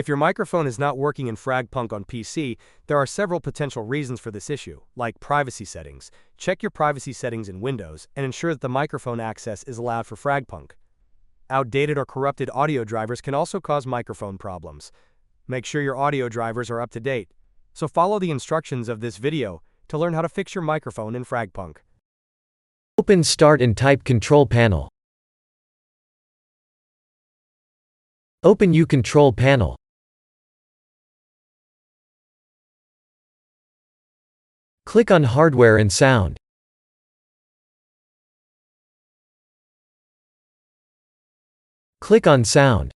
If your microphone is not working in FragPunk on PC, there are several potential reasons for this issue, like privacy settings. Check your privacy settings in Windows and ensure that the microphone access is allowed for FragPunk. Outdated or corrupted audio drivers can also cause microphone problems. Make sure your audio drivers are up to date. So follow the instructions of this video to learn how to fix your microphone in FragPunk. Open Start and type Control Panel. Open U Control Panel. Click on Hardware and Sound. Click on Sound.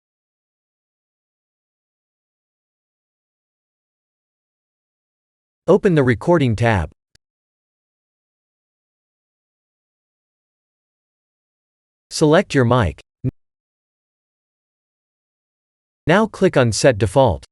Open the Recording tab. Select your mic. Now click on Set Default.